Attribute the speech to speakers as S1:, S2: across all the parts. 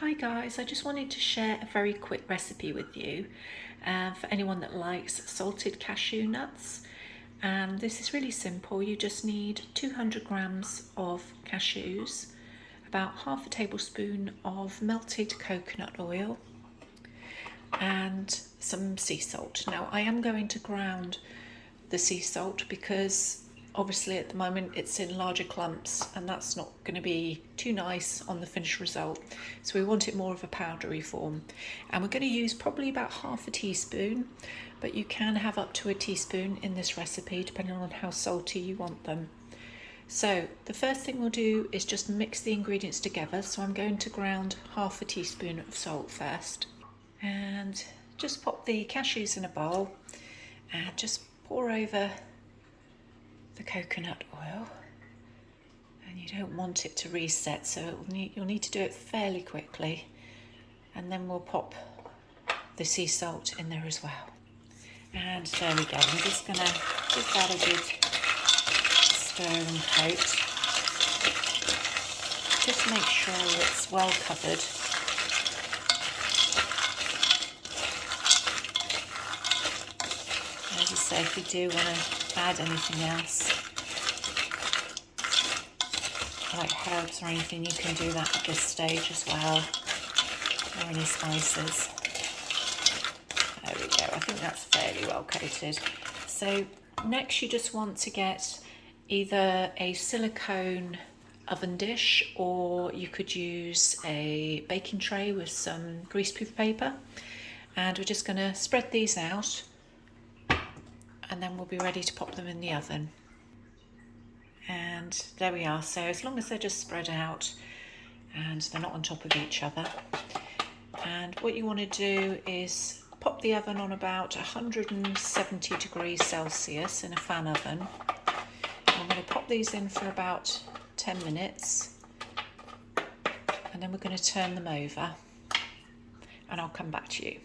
S1: Hi guys, I just wanted to share a very quick recipe with you for anyone that likes salted cashew nuts. This is really simple. You just need 200 grams of cashews, about half a tablespoon of melted coconut oil and some sea salt. Now I am going to ground the sea salt because obviously at the moment it's in larger clumps and that's not going to be too nice on the finished result, so we want it more of a powdery form, and we're going to use probably about half a teaspoon, but you can have up to a teaspoon in this recipe depending on how salty you want them. So the first thing we'll do is just mix the ingredients together. So I'm going to ground half a teaspoon of salt first, and just pop the cashews in a bowl and just pour over the coconut oil. And you don't want it to reset, so you'll need to do it fairly quickly. And then we'll pop the sea salt in there as well. And there we go. I'm just going to give that a good stir and coat. Just make sure it's well covered. As I say, if you do want to add anything else, like herbs or anything, you can do that at this stage as well, or any spices. There we go. I think that's fairly well coated. So next you just want to get either a silicone oven dish, or you could use a baking tray with some greaseproof paper, and we're just going to spread these out and then we'll be ready to pop them in the oven. And there we are. So as long as they're just spread out and they're not on top of each other. And what you want to do is pop the oven on about 170 degrees Celsius in a fan oven. I'm going to pop these in for about 10 minutes and then we're going to turn them over and I'll come back to you.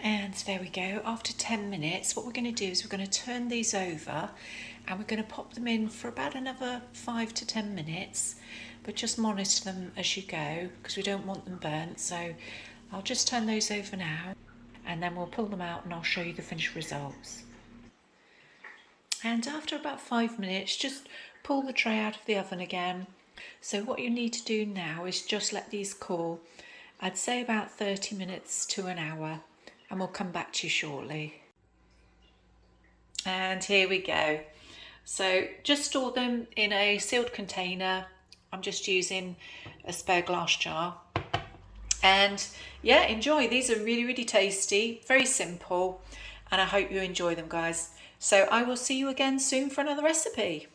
S1: And there we go. After 10 minutes, what we're going to do is we're going to turn these over and we're going to pop them in for about another 5 to 10 minutes, but just monitor them as you go because we don't want them burnt. So I'll just turn those over now and then we'll pull them out and I'll show you the finished results. And after about 5 minutes, just pull the tray out of the oven again. So what you need to do now is just let these cool. I'd say about 30 minutes to an hour, and we'll come back to you shortly. And here we go. So just store them in a sealed container. I'm just using a spare glass jar. And yeah, enjoy. These are really, really tasty, very simple, and I hope you enjoy them, guys. So I will see you again soon for another recipe.